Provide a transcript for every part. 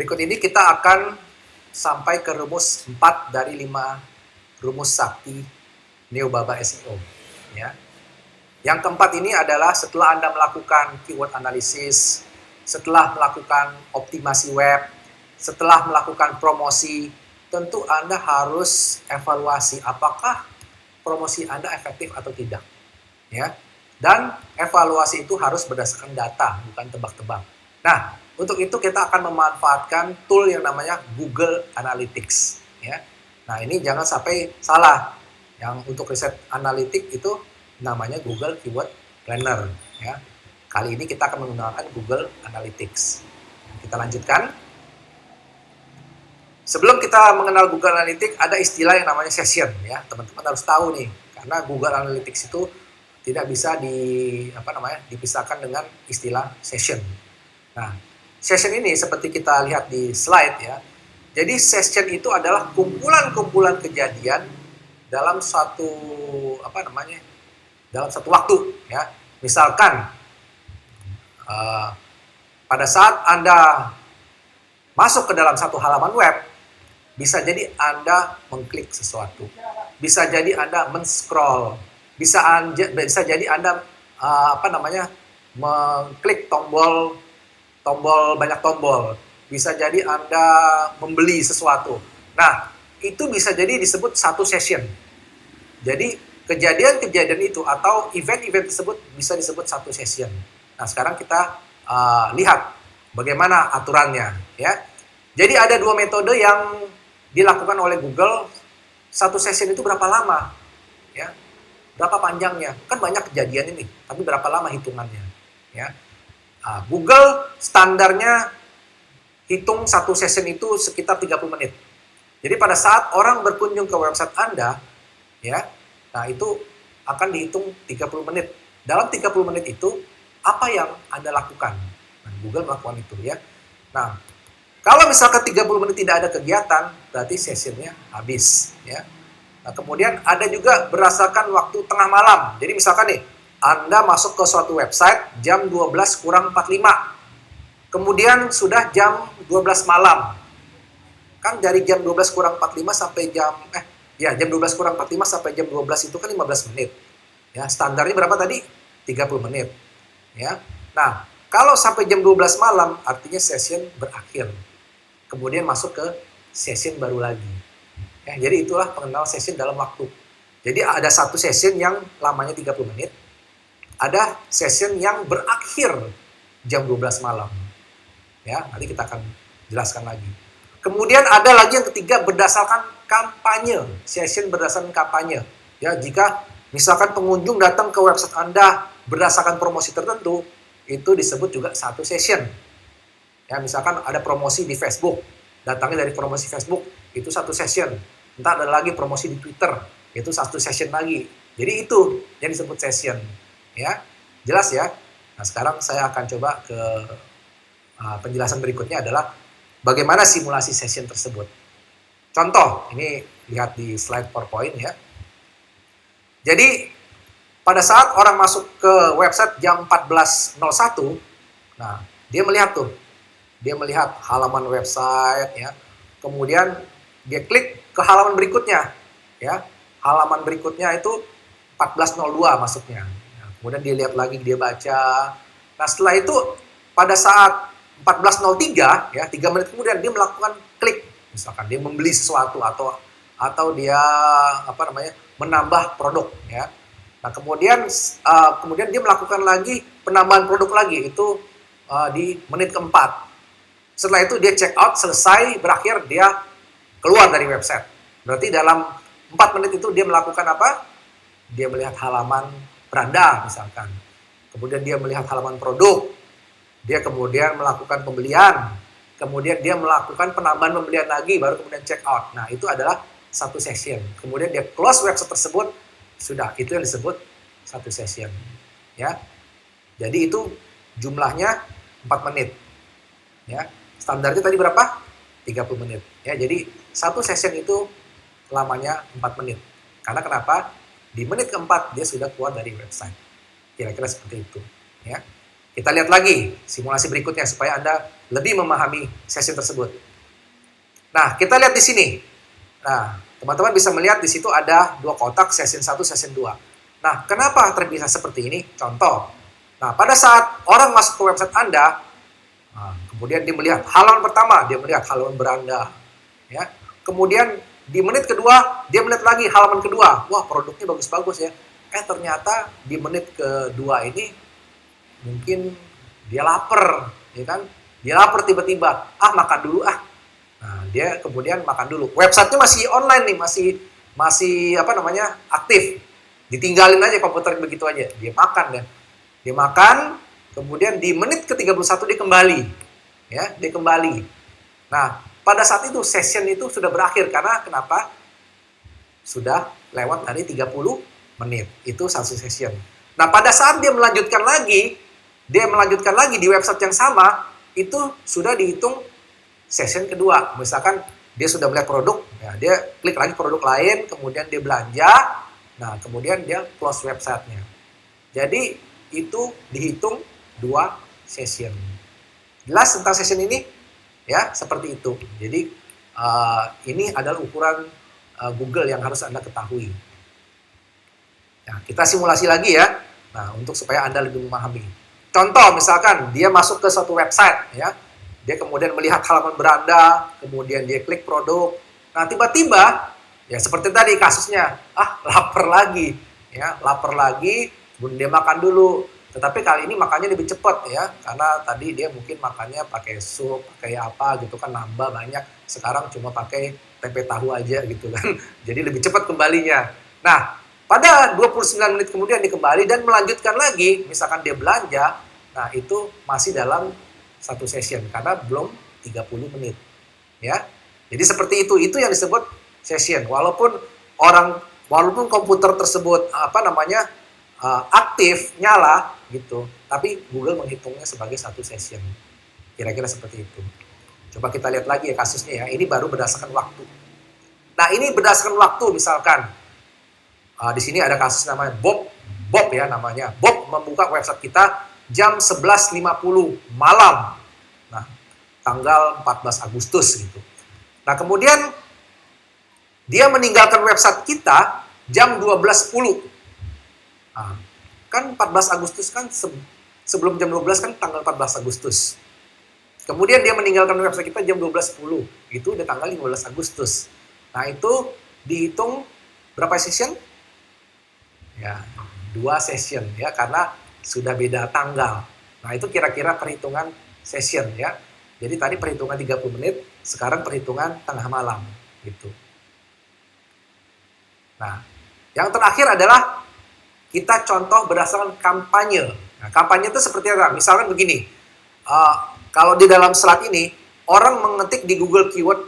Berikut ini kita akan sampai ke rumus 4 dari 5 rumus sakti Neobaba SEO. Ya. Yang keempat ini adalah setelah Anda melakukan keyword analysis, setelah melakukan optimasi web, setelah melakukan promosi, tentu Anda harus evaluasi apakah promosi Anda efektif atau tidak. Ya. Dan evaluasi itu harus berdasarkan data, bukan tebak-tebak. Nah, untuk itu kita akan memanfaatkan tool yang namanya Google Analytics. Ya. Nah, ini jangan sampai salah. Yang untuk riset analitik itu namanya Google Keyword Planner. Ya. Kali ini kita akan menggunakan Google Analytics. Kita lanjutkan. Sebelum kita mengenal Google Analytics, ada istilah yang namanya session. Ya, teman-teman harus tahu nih, karena Google Analytics itu tidak bisa dipisahkan dengan istilah session. Nah, session ini seperti kita lihat di slide ya. Jadi session itu adalah kumpulan-kumpulan kejadian dalam dalam satu waktu ya. Misalkan pada saat Anda masuk ke dalam satu halaman web, bisa jadi Anda mengklik sesuatu. Bisa jadi Anda men-scroll. Bisa jadi Anda mengklik tombol banyak tombol. Bisa jadi Anda membeli sesuatu. Nah, itu bisa jadi disebut satu session. Jadi kejadian-kejadian itu atau event-event tersebut bisa disebut satu session. Nah, sekarang kita lihat bagaimana aturannya ya. Jadi ada dua metode yang dilakukan oleh Google. Satu session itu berapa lama? Ya. Berapa panjangnya? Kan banyak kejadian ini, tapi berapa lama hitungannya? Ya. Google standarnya hitung satu session itu sekitar 30 menit. Jadi pada saat orang berkunjung ke website Anda, ya, nah itu akan dihitung 30 menit. Dalam 30 menit itu, apa yang Anda lakukan? Nah, Google melakukan itu ya. Nah, kalau misalkan 30 menit tidak ada kegiatan, berarti sessionnya habis. Ya. Nah, kemudian ada juga berdasarkan waktu tengah malam. Jadi misalkan nih, Anda masuk ke suatu website jam 12 kurang 45. Kemudian sudah jam 12 malam. Kan dari jam 12 kurang 45 sampai jam 12 kurang 45 sampai jam 12 itu kan 15 menit. Ya, standarnya berapa tadi? 30 menit. Ya. Nah, kalau sampai jam 12 malam artinya session berakhir. Kemudian masuk ke session baru lagi. Ya, jadi itulah pengenal session dalam waktu. Jadi ada satu session yang lamanya 30 menit. Ada session yang berakhir jam 12 malam. Ya, nanti kita akan jelaskan lagi. Kemudian ada lagi yang ketiga berdasarkan kampanye. Session berdasarkan kampanye. Ya, jika misalkan pengunjung datang ke website Anda berdasarkan promosi tertentu, itu disebut juga satu session. Ya, misalkan ada promosi di Facebook, datangnya dari promosi Facebook, itu satu session. Entah ada lagi promosi di Twitter, itu satu session lagi. Jadi itu yang disebut session. Ya, jelas ya. Nah, sekarang saya akan coba ke penjelasan berikutnya adalah bagaimana simulasi session tersebut. Contoh, ini lihat di slide PowerPoint ya. Jadi pada saat orang masuk ke website jam 14.01, nah dia melihat tuh. Dia melihat halaman website ya. Kemudian dia klik ke halaman berikutnya ya. Halaman berikutnya itu 14.02 masuknya. Nah, kemudian dia lihat lagi, dia baca. Nah, setelah itu pada saat 14.03 ya, 3 menit kemudian dia melakukan klik. Misalkan dia membeli sesuatu atau dia menambah produk ya. Nah, kemudian dia melakukan lagi penambahan produk lagi itu di menit keempat. Setelah itu dia check out, selesai, berakhir, dia keluar dari website. Berarti dalam 4 menit itu dia melakukan apa? Dia melihat halaman beranda misalkan. Kemudian dia melihat halaman produk. Dia kemudian melakukan pembelian. Kemudian dia melakukan penambahan pembelian lagi, baru kemudian check out. Nah, itu adalah satu session. Kemudian dia close website tersebut, sudah, itu yang disebut satu session. Ya. Jadi itu jumlahnya 4 menit. Ya. Standarnya tadi berapa? 30 menit. Ya, jadi satu session itu lamanya 4 menit. Karena kenapa? Di menit keempat dia sudah keluar dari website. Kira-kira seperti itu. Ya. Kita lihat lagi simulasi berikutnya supaya Anda lebih memahami session tersebut. Nah, kita lihat di sini. Nah, teman-teman bisa melihat di situ ada dua kotak, session 1, session 2. Nah, kenapa terpisah seperti ini? Contoh. Nah, pada saat orang masuk ke website Anda, kemudian dia melihat halaman pertama, dia melihat halaman beranda. Ya. Kemudian di menit kedua, dia melihat lagi halaman kedua. Wah, produknya bagus-bagus ya. Ternyata di menit kedua ini mungkin dia lapar, ya kan? Dia lapar tiba-tiba, makan dulu ah. Nah, dia kemudian makan dulu. Websitenya masih online nih, masih apa namanya aktif. Ditinggalin aja komputer begitu aja. Dia makan ya. Dia makan, kemudian di menit ke-31 dia kembali. Ya, dia kembali. Nah, pada saat itu session itu sudah berakhir karena kenapa? Sudah lewat dari 30 menit. Itu satu session. Nah, pada saat dia melanjutkan lagi di website yang sama, itu sudah dihitung session kedua. Misalkan dia sudah melihat produk, ya, dia klik lagi produk lain, kemudian dia belanja, nah kemudian dia close websitenya. Jadi itu dihitung 2 session. Jelas tentang session ini? Ya, seperti itu. Jadi ini adalah ukuran Google yang harus Anda ketahui. Nah, kita simulasi lagi ya. Nah, untuk supaya Anda lebih memahami. Contoh, misalkan dia masuk ke suatu website, ya, dia kemudian melihat halaman beranda, kemudian dia klik produk. Nah, tiba-tiba, ya seperti tadi kasusnya, lapar lagi, ya, lapar lagi, kemudian dia makan dulu. Tetapi kali ini makannya lebih cepat, ya, karena tadi dia mungkin makannya pakai sup, pakai apa gitu kan, nambah banyak. Sekarang cuma pakai tempe tahu aja gitu kan, jadi lebih cepat kembalinya. Nah, pada 29 menit kemudian dia kembali dan melanjutkan lagi, misalkan dia belanja, nah itu masih dalam satu session karena belum 30 menit. Ya. Jadi seperti itu yang disebut session. Walaupun komputer tersebut aktif, nyala gitu, tapi Google menghitungnya sebagai satu session. Kira-kira seperti itu. Coba kita lihat lagi ya kasusnya ya. Ini baru berdasarkan waktu. Nah, ini berdasarkan waktu misalkan di sini ada kasus namanya Bob ya namanya. Bob membuka website kita jam 11.50 malam. Nah, tanggal 14 Agustus gitu. Nah, kemudian dia meninggalkan website kita jam 12.10. Nah, kan 14 Agustus kan sebelum jam 12 kan tanggal 14 Agustus. Kemudian dia meninggalkan website kita jam 12.10. Itu udah tanggal 15 Agustus. Nah, itu dihitung berapa session? Ya, 2 session ya karena sudah beda tanggal. Nah, itu kira-kira perhitungan session ya. Jadi tadi perhitungan 30 menit, sekarang perhitungan tengah malam gitu. Nah, yang terakhir adalah kita contoh berdasarkan kampanye. Nah, kampanye itu seperti apa? Misalkan begini, kalau di dalam slide ini, orang mengetik di Google keyword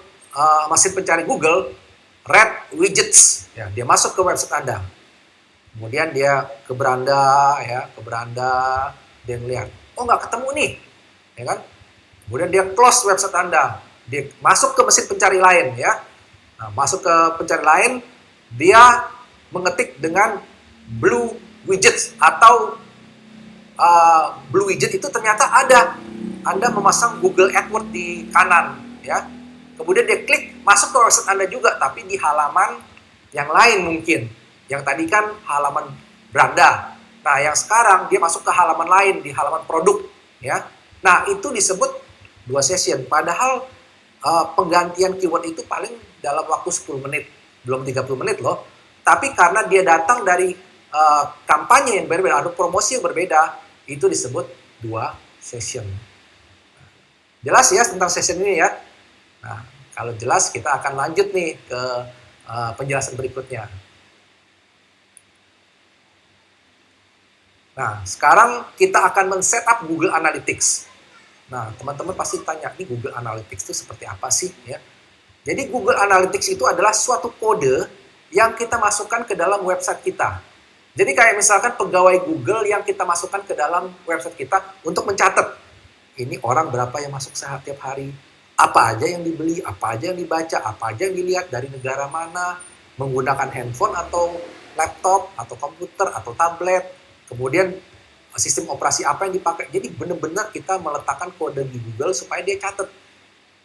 mesin pencari Google, red widgets. Ya, dia masuk ke website Anda. Kemudian dia ke beranda, dia melihat, nggak ketemu nih, ya kan? Kemudian dia close website Anda, dia masuk ke mesin pencari lain, ya. Nah, masuk ke pencari lain, dia mengetik dengan blue widgets atau blue widget itu ternyata ada. Anda memasang Google AdWords di kanan, ya. Kemudian dia klik masuk ke website Anda juga, tapi di halaman yang lain mungkin. Yang tadi kan halaman beranda. Nah, yang sekarang dia masuk ke halaman lain, di halaman produk. Ya. Nah, itu disebut 2 session. Padahal penggantian keyword itu paling dalam waktu 10 menit. Belum 30 menit loh. Tapi karena dia datang dari kampanye yang berbeda, atau promosi yang berbeda, itu disebut 2 session. Jelas ya tentang session ini ya? Nah, kalau jelas kita akan lanjut nih ke penjelasan berikutnya. Nah, sekarang kita akan men-setup Google Analytics. Nah, teman-teman pasti tanya, ini Google Analytics itu seperti apa sih? Ya. Jadi Google Analytics itu adalah suatu kode yang kita masukkan ke dalam website kita. Jadi kayak misalkan pegawai Google yang kita masukkan ke dalam website kita untuk mencatat. Ini orang berapa yang masuk setiap hari, apa aja yang dibeli, apa aja yang dibaca, apa aja yang dilihat, dari negara mana, menggunakan handphone atau laptop, atau komputer, atau tablet. Kemudian sistem operasi apa yang dipakai. Jadi benar-benar kita meletakkan kode di Google supaya dia catat.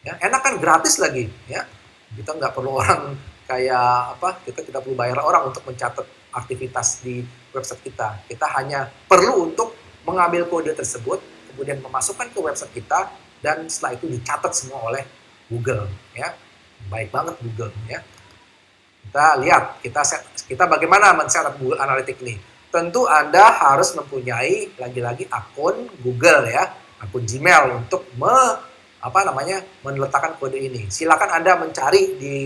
Ya, enak kan, gratis lagi, ya. Kita nggak perlu orang kayak apa, kita tidak perlu bayar orang untuk mencatat aktivitas di website kita. Kita hanya perlu untuk mengambil kode tersebut, kemudian memasukkan ke website kita, dan setelah itu dicatat semua oleh Google, ya. Baik banget Google, ya. Kita lihat, kita bagaimana men-setup Google Analytics ini. Tentu Anda harus mempunyai lagi-lagi akun Google, ya, akun Gmail untuk meletakkan kode ini. Silakan Anda mencari di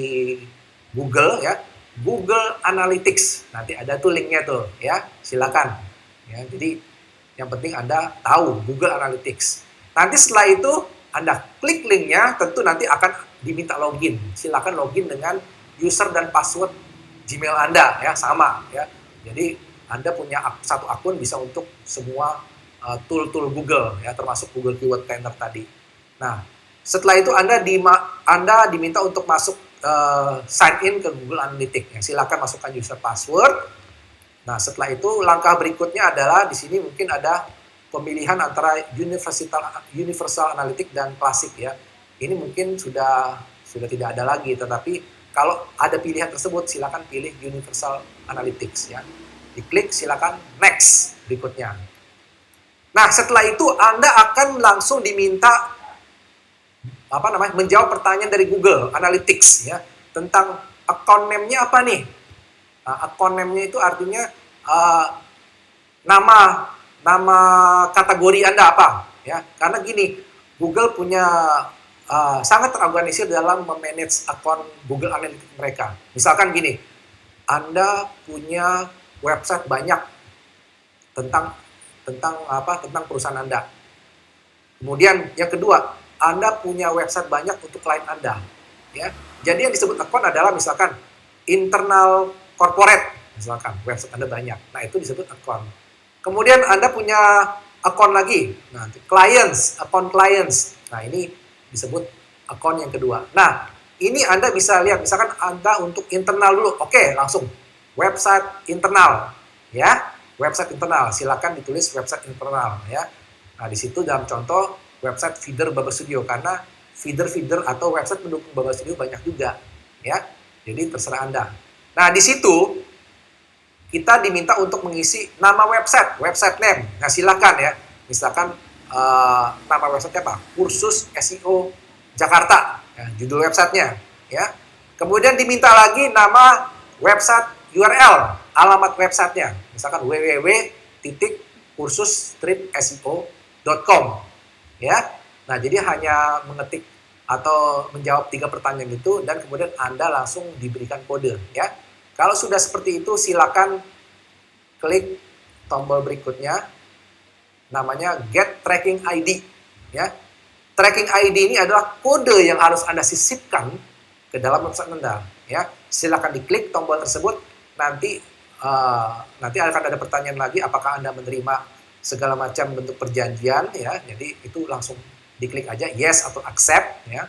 Google, ya, Google Analytics. Nanti ada tuh linknya tuh, ya. Silakan. Ya, jadi yang penting Anda tahu Google Analytics. Nanti setelah itu Anda klik linknya, tentu nanti akan diminta login. Silakan login dengan user dan password Gmail Anda, ya, sama, ya. Jadi Anda punya satu akun bisa untuk semua tool-tool Google, ya, termasuk Google Keyword Planner tadi. Nah, setelah itu Anda diminta untuk masuk sign in ke Google Analytics. Ya, silakan masukkan user password. Nah, setelah itu langkah berikutnya adalah di sini mungkin ada pemilihan antara Universal Analytics dan Classic, ya. Ini mungkin sudah tidak ada lagi, tetapi kalau ada pilihan tersebut, silakan pilih Universal Analytics, ya. Diklik, silakan next berikutnya. Nah, setelah itu Anda akan langsung diminta menjawab pertanyaan dari Google Analytics, ya, tentang account name-nya apa nih. Nah, account name-nya itu artinya nama kategori Anda apa, ya. Karena gini, Google punya sangat terorganisir dalam memanage akun Google Analytics mereka. Misalkan gini, Anda punya website banyak tentang perusahaan Anda. Kemudian yang kedua, Anda punya website banyak untuk klien Anda, ya. Jadi yang disebut akun adalah misalkan internal corporate, misalkan website Anda banyak. Nah, itu disebut akun. Kemudian Anda punya akun lagi, nah, akun clients. Nah, ini disebut akun yang kedua. Nah, ini Anda bisa lihat, misalkan Anda untuk internal dulu. Oke, langsung website internal, ya. Website internal, silakan ditulis website internal, ya. Nah, di situ dalam contoh website feeder Baba Studio, karena feeder atau website pendukung Baba Studio banyak juga, ya. Jadi terserah Anda. Nah, di situ kita diminta untuk mengisi nama website name. Nah, silakan, ya. Misalkan nama website apa? Kursus SEO Jakarta, ya, judul websitenya, ya. Kemudian diminta lagi nama website URL, alamat websitenya, misalkan www.kursus-seo.com, ya. Nah, jadi hanya mengetik atau menjawab 3 pertanyaan itu, dan kemudian Anda langsung diberikan kode, ya. Kalau sudah seperti itu, silakan klik tombol berikutnya, namanya Get Tracking ID, ya. Tracking ID ini adalah kode yang harus Anda sisipkan ke dalam website Anda, ya. Silakan diklik tombol tersebut, nanti akan ada pertanyaan lagi, apakah Anda menerima segala macam bentuk perjanjian, ya. Jadi itu langsung diklik aja yes atau accept, ya.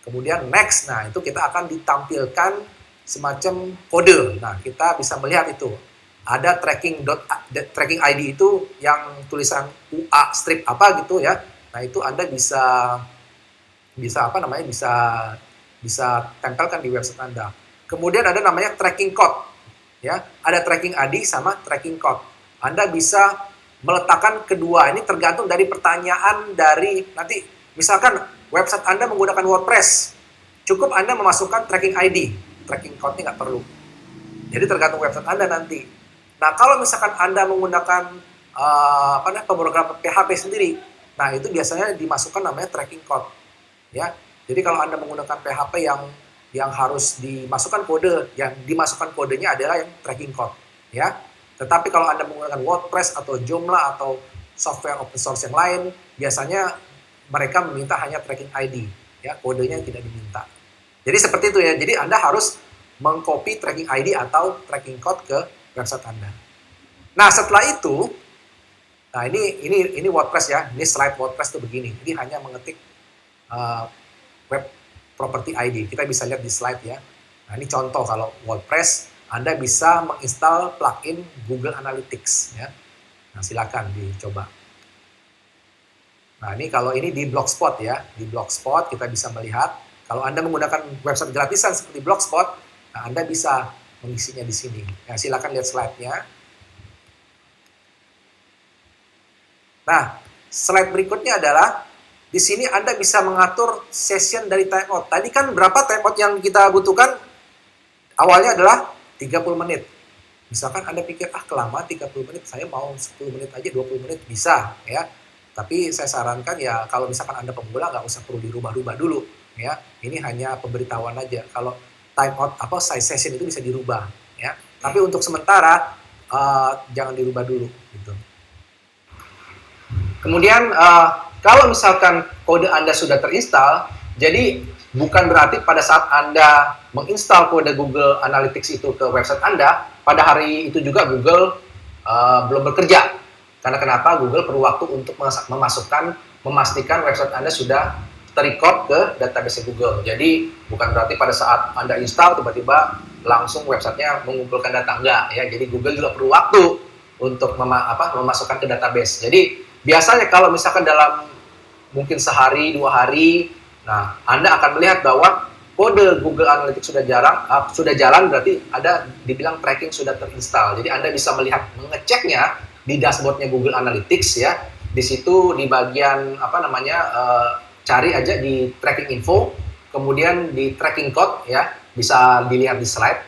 Kemudian next. Nah, itu kita akan ditampilkan semacam kode. Nah, kita bisa melihat itu. Ada tracking ID itu yang tulisan UA strip apa gitu, ya. Nah, itu Anda bisa tempelkan di website Anda. Kemudian ada namanya tracking code, ya. Ada tracking ID sama tracking code. Anda bisa meletakkan kedua, ini tergantung dari pertanyaan dari nanti. Misalkan website Anda menggunakan WordPress, cukup Anda memasukkan tracking ID, tracking code-nya nggak perlu. Jadi tergantung website Anda nanti. Nah, kalau misalkan Anda menggunakan pemrograman PHP sendiri, nah itu biasanya dimasukkan namanya tracking code, ya. Jadi kalau Anda menggunakan PHP yang harus dimasukkan kode, yang dimasukkan kodenya adalah yang tracking code, ya. Tetapi kalau Anda menggunakan WordPress atau Joomla atau software open source yang lain, biasanya mereka meminta hanya tracking ID, ya, kodenya tidak diminta. Jadi seperti itu, ya. Jadi Anda harus mengcopy tracking ID atau tracking code ke website Anda. Nah, setelah itu, nah ini WordPress, ya. Ini slide WordPress tuh begini. Jadi hanya mengetik web property ID. Kita bisa lihat di slide, ya. Nah, ini contoh kalau WordPress, Anda bisa menginstal plugin Google Analytics, ya. Nah, silakan dicoba. Nah, ini kalau ini di Blogspot ya. Di Blogspot kita bisa melihat, kalau Anda menggunakan website gratisan seperti Blogspot, nah Anda bisa mengisinya di sini. Nah, silakan lihat slide-nya. Nah, slide berikutnya adalah di sini Anda bisa mengatur session dari timeout. Tadi kan berapa timeout yang kita butuhkan? Awalnya adalah 30 menit. Misalkan Anda pikir, kelamaan 30 menit, saya mau 10 menit aja, 20 menit, bisa ya. Tapi saya sarankan ya, kalau misalkan Anda pemula, nggak usah perlu dirubah-rubah dulu ya. Ini hanya pemberitahuan aja. Kalau timeout size session itu bisa dirubah ya. Tapi untuk sementara, jangan dirubah dulu gitu. Kemudian kalau misalkan kode Anda sudah terinstall, jadi bukan berarti pada saat Anda menginstal kode Google Analytics itu ke website Anda, pada hari itu juga Google belum bekerja. Karena kenapa? Google perlu waktu untuk memastikan website Anda sudah terrecord ke database Google. Jadi bukan berarti pada saat Anda install tiba-tiba langsung websitenya mengumpulkan data, enggak ya. Jadi Google juga perlu waktu untuk memasukkan ke database. Jadi biasanya kalau misalkan dalam mungkin sehari, 2 hari, nah Anda akan melihat bahwa kode Google Analytics sudah jalan, berarti ada dibilang tracking sudah terinstall. Jadi Anda bisa mengeceknya di dashboardnya Google Analytics ya. Di situ di bagian cari aja di tracking info, kemudian di tracking code ya, bisa dilihat di slide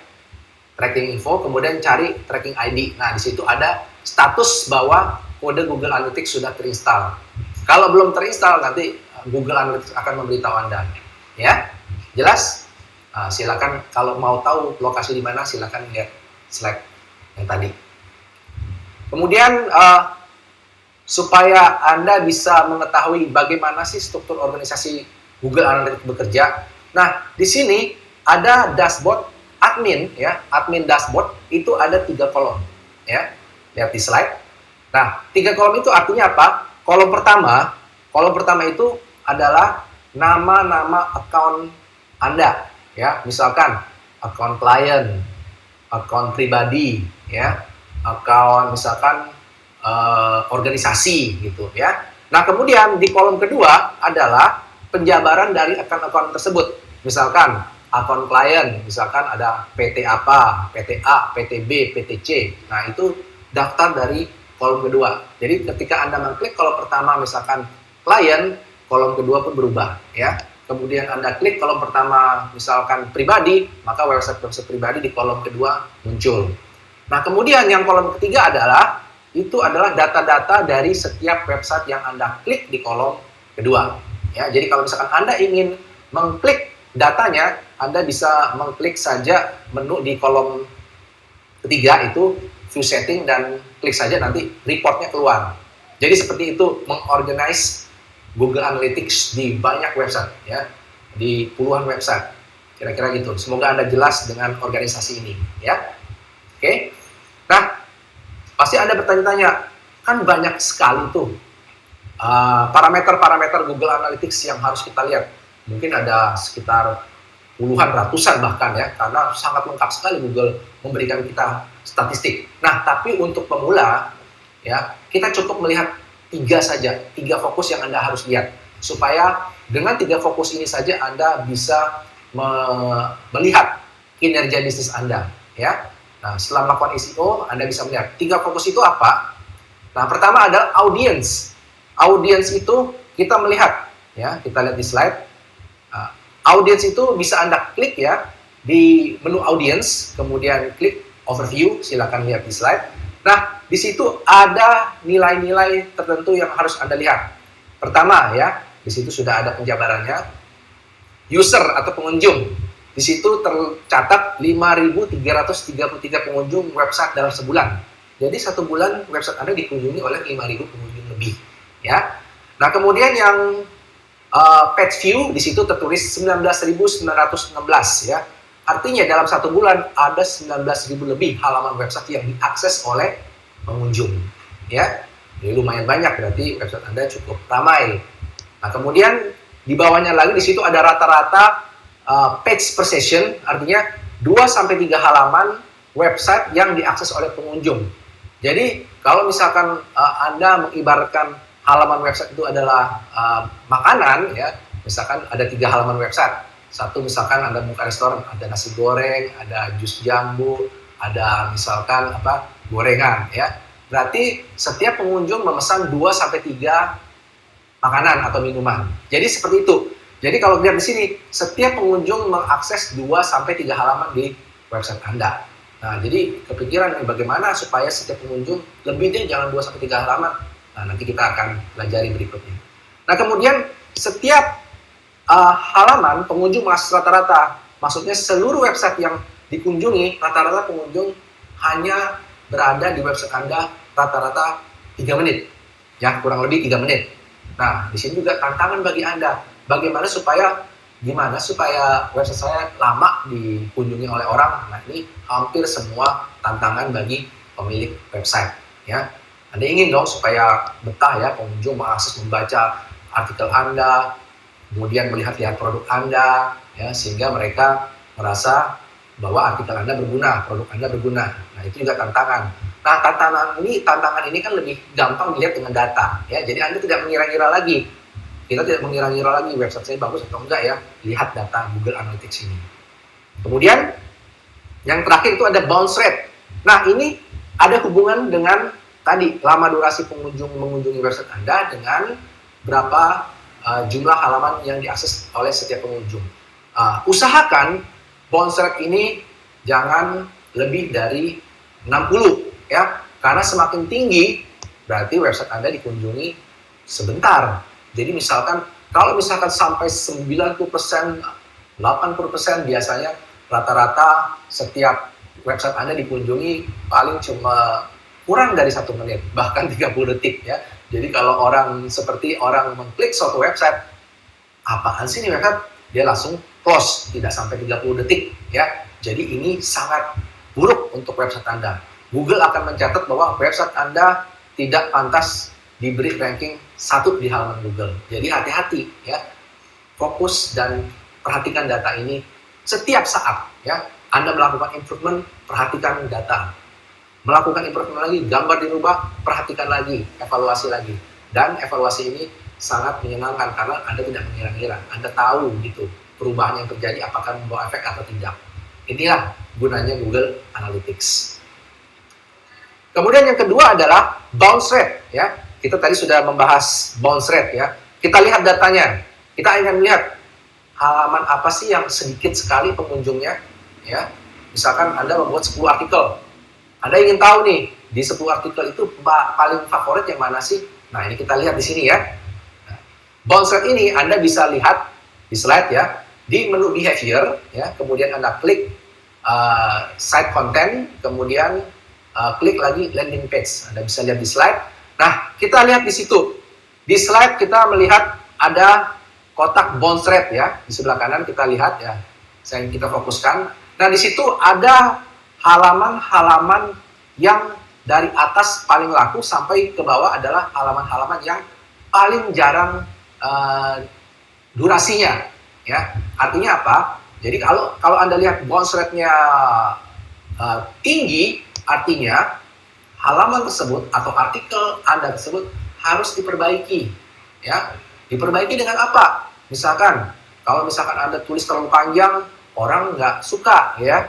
tracking info, kemudian cari tracking ID. Nah, di situ ada status bahwa kode Google Analytics sudah terinstall. Kalau belum terinstall, nanti Google Analytics akan memberitahu Anda. Ya, jelas? Silakan kalau mau tahu lokasi di mana, silakan lihat slide yang tadi. Kemudian supaya Anda bisa mengetahui bagaimana sih struktur organisasi Google Analytics bekerja. Nah, di sini ada dashboard admin ya, admin dashboard itu ada 3 kolom ya. Lihat di slide. Nah, 3 kolom itu artinya apa? Kolom pertama itu adalah nama-nama account Anda ya. Misalkan account klien, account pribadi ya, account misalkan organisasi gitu ya. Nah, kemudian di kolom kedua adalah penjabaran dari akun-akun tersebut. Misalkan akun klien, misalkan ada PT apa, PT A, PT B, PT C. Nah, itu daftar dari kolom kedua. Jadi ketika Anda mengklik kolom pertama misalkan klien, kolom kedua pun berubah ya. Kemudian Anda klik kolom pertama misalkan pribadi, maka website pribadi di kolom kedua muncul. Nah, kemudian yang kolom ketiga adalah data-data dari setiap website yang Anda klik di kolom kedua. Ya, jadi kalau misalkan Anda ingin mengklik datanya, Anda bisa mengklik saja menu di kolom ketiga itu view setting dan klik saja nanti reportnya keluar. Jadi seperti itu mengorganize Google Analytics di banyak website ya, di puluhan website. Kira-kira gitu. Semoga Anda jelas dengan organisasi ini ya. Oke. Nah, pasti Anda bertanya-tanya, kan banyak sekali tuh parameter-parameter Google Analytics yang harus kita lihat. Mungkin ada sekitar puluhan, ratusan bahkan ya, karena sangat lengkap sekali Google memberikan kita statistik. Nah, tapi untuk pemula, ya kita cukup melihat 3 saja, 3 fokus yang Anda harus lihat. Supaya dengan 3 fokus ini saja Anda bisa melihat kinerja bisnis Anda. Ya. Nah, setelah melakukan SEO, Anda bisa melihat 3 fokus itu apa. Nah, pertama adalah audience. Audience itu kita melihat, ya, kita lihat di slide. Audience itu bisa Anda klik ya di menu audience, kemudian klik overview, silakan lihat di slide. Nah, di situ ada nilai-nilai tertentu yang harus Anda lihat. Pertama ya, di situ sudah ada penjabarannya. User atau pengunjung. Di situ tercatat 5.333 pengunjung website dalam sebulan. Jadi 1 bulan website Anda dikunjungi oleh 5.000 pengunjung lebih, ya. Nah, kemudian yang page view di situ tertulis 19.916 ya. Artinya dalam 1 bulan ada 19.000 lebih halaman website yang diakses oleh pengunjung, ya. Jadi lumayan banyak, berarti website Anda cukup ramai. Nah, kemudian di bawahnya lagi di situ ada rata-rata page per session, artinya 2-3 halaman website yang diakses oleh pengunjung. Jadi Kalau misalkan Anda mengibaratkan halaman website itu adalah makanan, ya, misalkan ada 3 halaman website. Satu misalkan Anda buka restoran, ada nasi goreng, ada jus jambu, ada misalkan gorengan, ya. Berarti setiap pengunjung memesan 2 sampai 3 makanan atau minuman. Jadi seperti itu. Jadi kalau lihat di sini, setiap pengunjung mengakses 2 sampai 3 halaman di website Anda. Nah, jadi kepikiran bagaimana supaya setiap pengunjung lebih jangan 2 sampai 3 halaman. Nah, nanti kita akan pelajari berikutnya. Nah, kemudian setiap halaman pengunjung mengakses rata-rata. Maksudnya seluruh website yang dikunjungi, rata-rata pengunjung hanya berada di website Anda rata-rata 3 menit. Ya, kurang lebih 3 menit. Nah, di sini juga tantangan bagi Anda. Bagaimana supaya website saya lama dikunjungi oleh orang. Nah, ini hampir semua tantangan bagi pemilik website, ya. Anda ingin dong supaya betah ya pengunjung mengakses membaca artikel Anda, kemudian melihat-lihat produk Anda, ya, sehingga mereka merasa bahwa artikel Anda berguna, produk Anda berguna. Nah, itu juga tantangan. Nah, tantangan ini kan lebih gampang dilihat dengan data, ya. Jadi Anda tidak mengira-ngira lagi. Kita tidak mengira-ngira lagi website saya bagus atau enggak, ya. Lihat data Google Analytics ini. Kemudian yang terakhir itu ada bounce rate. Nah, ini ada hubungan dengan tadi lama durasi pengunjung mengunjungi website Anda dengan berapa jumlah halaman yang diakses oleh setiap pengunjung. Usahakan bounce rate ini jangan lebih dari 60, ya, karena semakin tinggi berarti website Anda dikunjungi sebentar. Jadi kalau misalkan sampai 90%, 80% biasanya rata-rata setiap website Anda dikunjungi paling cuma kurang dari 1 menit, bahkan 30 detik, ya. Jadi kalau orang mengklik suatu website, apaan sih ini website? Dia langsung close, tidak sampai 30 detik, ya. Jadi ini sangat buruk untuk website Anda. Google akan mencatat bahwa website Anda tidak pantas diberi ranking 1 di halaman Google. Jadi hati-hati, ya. Fokus dan perhatikan data ini setiap saat, ya. Anda melakukan improvement, perhatikan data. Melakukan improvement lagi, gambar dirubah, perhatikan lagi, evaluasi lagi. Dan evaluasi ini sangat menyenangkan karena Anda tidak mengira-ngira. Anda tahu gitu perubahan yang terjadi apakah membawa efek atau tidak. Inilah gunanya Google Analytics. Kemudian yang kedua adalah bounce rate, ya. Kita tadi sudah membahas bounce rate, ya. Kita lihat datanya. Kita ingin melihat halaman apa sih yang sedikit sekali pengunjungnya, ya. Misalkan Anda membuat 10 artikel. Anda ingin tahu nih, di 10 artikel itu paling favorit yang mana sih? Nah, ini kita lihat di sini, ya. Nah, bounce rate ini Anda bisa lihat di slide, ya. Di menu behavior, ya. Kemudian Anda klik site content, kemudian klik lagi landing page. Anda bisa lihat di slide. Nah, kita lihat di situ. Di slide kita melihat ada kotak bounce rate, ya. Di sebelah kanan kita lihat, ya. Kita fokuskan. Nah, di situ ada halaman-halaman yang dari atas paling laku sampai ke bawah adalah halaman-halaman yang paling jarang durasinya, ya. Artinya apa? Jadi kalau Anda lihat bounce rate-nya tinggi, artinya halaman tersebut atau artikel Anda tersebut harus diperbaiki, ya. Diperbaiki dengan apa? Kalau misalkan Anda tulis terlalu panjang, orang nggak suka, ya.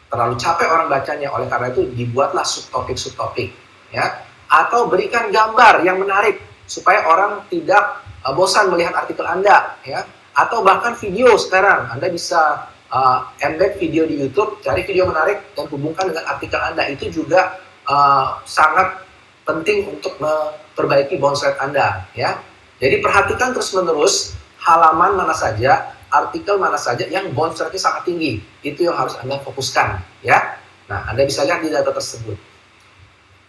Terlalu capek orang bacanya, oleh karena itu dibuatlah subtopik, ya. Atau berikan gambar yang menarik supaya orang tidak bosan melihat artikel Anda, ya. Atau bahkan video sekarang Anda bisa embed video di YouTube, cari video menarik dan hubungkan dengan artikel Anda. Itu juga sangat penting untuk memperbaiki bounce rate Anda, ya. Jadi perhatikan terus-menerus halaman mana saja, artikel mana saja yang bounce rate-nya sangat tinggi. Itu yang harus Anda fokuskan, ya. Nah, Anda bisa lihat di data tersebut.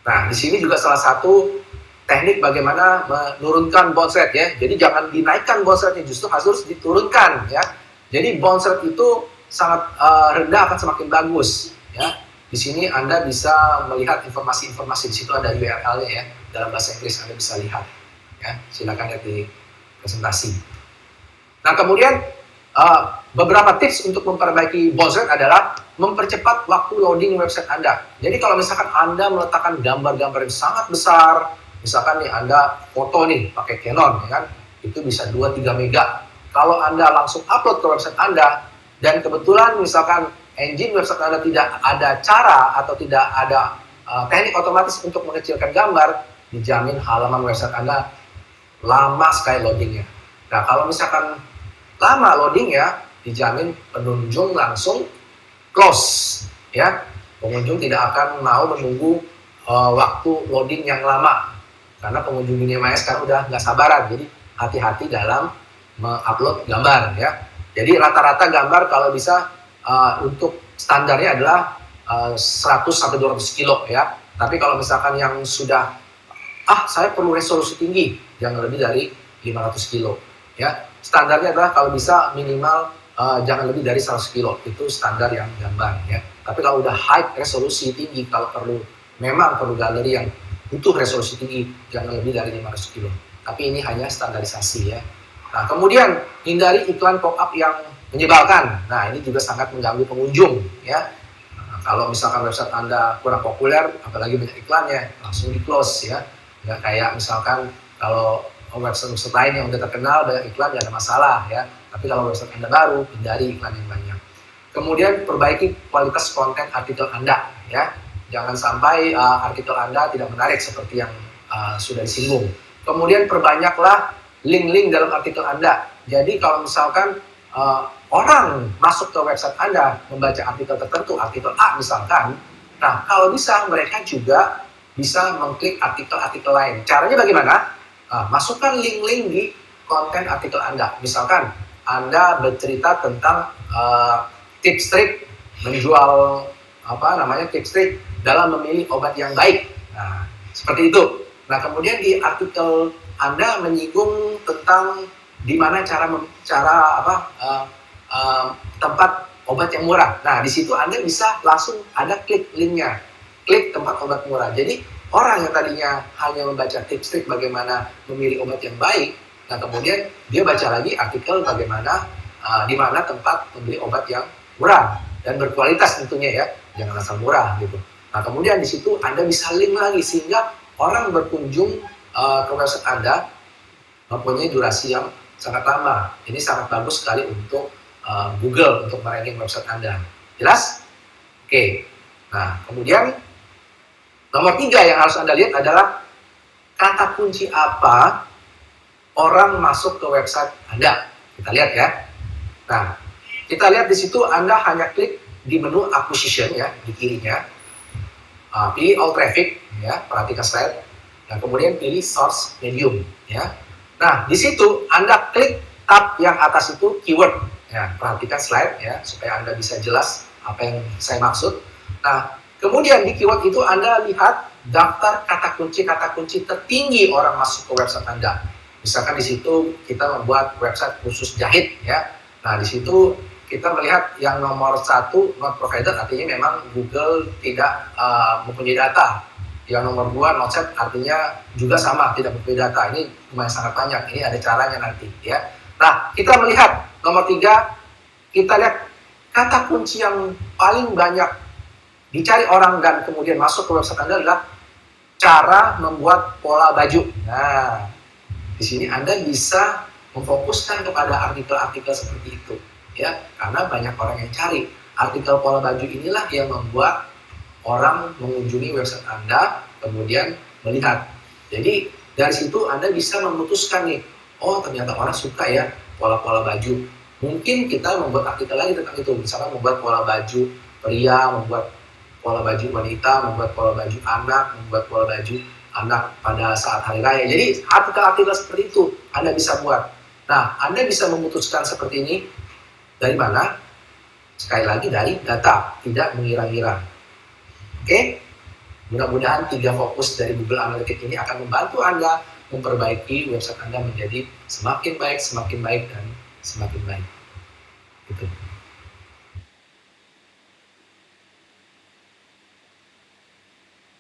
Nah, di sini juga salah satu teknik bagaimana menurunkan bounce rate, ya. Jadi jangan dinaikkan bounce rate-nya, justru harus diturunkan, ya. Jadi bounce rate itu sangat rendah akan semakin bagus, ya. Di sini Anda bisa melihat informasi-informasi, di situ ada URL-nya, ya. Dalam bahasa Inggris Anda bisa lihat, ya. Silakan lihat di presentasi. Nah, kemudian beberapa tips untuk memperbaiki bounce rate adalah mempercepat waktu loading website Anda. Jadi kalau misalkan Anda meletakkan gambar-gambar yang sangat besar, misalkan nih Anda foto nih pakai Canon, ya kan, itu bisa 2-3 mega. Kalau Anda langsung upload ke website Anda, dan kebetulan misalkan engine website Anda tidak ada cara atau tidak ada teknik otomatis untuk mengecilkan gambar, dijamin halaman website Anda lama sekali loadingnya. Nah, kalau misalkan lama loadingnya, dijamin pengunjung langsung close, ya. Pengunjung tidak akan mau menunggu waktu loading yang lama, karena pengunjung dunia maya sekarang udah nggak sabaran. Jadi hati-hati dalam mengupload gambar, ya. Jadi rata-rata gambar kalau bisa untuk standarnya adalah 100-200 kilo, ya. Tapi kalau misalkan yang sudah saya perlu resolusi tinggi, jangan lebih dari 500 kilo, ya. Standarnya adalah kalau bisa minimal jangan lebih dari 100 kilo, itu standar yang gambar, ya. Tapi kalau udah high resolusi tinggi, kalau memang perlu galeri yang butuh resolusi tinggi, jangan lebih dari 500 kilo. Tapi ini hanya standarisasi, ya. Nah, kemudian hindari iklan pop-up yang menyebalkan. Nah, ini juga sangat mengganggu pengunjung, ya. Nah, kalau misalkan website Anda kurang populer, apalagi banyak iklannya, langsung di-close, ya. Nggak kayak misalkan kalau website lain yang udah terkenal banyak iklan, ya ada masalah, ya. Tapi kalau website Anda baru, hindari iklan yang banyak. Kemudian perbaiki kualitas konten artikel Anda, ya. Jangan sampai artikel Anda tidak menarik seperti yang sudah disinggung. Kemudian perbanyaklah link-link dalam artikel Anda. Jadi kalau misalkan orang masuk ke website Anda membaca artikel tertentu, artikel A misalkan, nah kalau bisa mereka juga bisa mengklik artikel-artikel lain. Caranya bagaimana? Masukkan link-link di konten artikel Anda. Misalkan Anda bercerita tentang tips trik menjual tips trik dalam memilih obat yang baik. Nah, seperti itu. Nah, kemudian di artikel Anda menyinggung tentang di mana tempat obat yang murah. Nah, di situ Anda bisa langsung ada klik linknya, klik tempat obat murah. Jadi orang yang tadinya hanya membaca tips trik bagaimana memilih obat yang baik, nah kemudian dia baca lagi artikel bagaimana di mana tempat membeli obat yang murah dan berkualitas tentunya, ya, jangan asal murah gitu. Nah, kemudian di situ Anda bisa link lagi sehingga orang berkunjung ke website Anda mempunyai durasi yang sangat lama. Ini sangat bagus sekali untuk Google untuk meranking website Anda. Jelas? Oke. Nah, kemudian nomor 3 yang harus Anda lihat adalah kata kunci apa orang masuk ke website Anda. Kita lihat, ya. Nah, kita lihat di situ Anda hanya klik di menu acquisition, ya, di kirinya. Pilih all traffic, ya, perhatikan slide. Dan kemudian pilih source medium, ya. Nah, di situ Anda klik tab yang atas itu keyword. Ya, perhatikan slide, ya, supaya Anda bisa jelas apa yang saya maksud. Nah, kemudian di keyword itu Anda lihat daftar kata kunci tertinggi orang masuk ke website Anda. Misalkan di situ kita membuat website khusus jahit, ya. Nah, di situ kita melihat yang nomor 1 not provided, artinya memang Google tidak mempunyai data. Yang nomor 2 not set, artinya juga sama, tidak mempunyai data. Ini lumayan sangat banyak. Ini ada caranya nanti, ya. Nah, kita melihat nomor 3, kita lihat kata kunci yang paling banyak dicari orang dan kemudian masuk ke website Anda adalah cara membuat pola baju. Nah, di sini Anda bisa memfokuskan kepada artikel-artikel seperti itu, ya, karena banyak orang yang cari. Artikel pola baju inilah yang membuat orang mengunjungi website Anda, kemudian melihat. Jadi dari situ Anda bisa memutuskan nih, oh ternyata orang suka, ya, pola-pola baju. Mungkin kita membuat artikel lagi tentang itu, misalkan membuat pola baju pria, membuat pola baju wanita, membuat pola baju anak, membuat pola baju anak pada saat hari raya. Jadi artikel-artikel seperti itu Anda bisa buat. Nah, Anda bisa memutuskan seperti ini dari mana? Sekali lagi dari data, tidak mengira-ngira. Oke? Mudah-mudahan 3 fokus dari Google Analytics ini akan membantu Anda memperbaiki website Anda menjadi semakin baik, dan semakin baik. Gitu.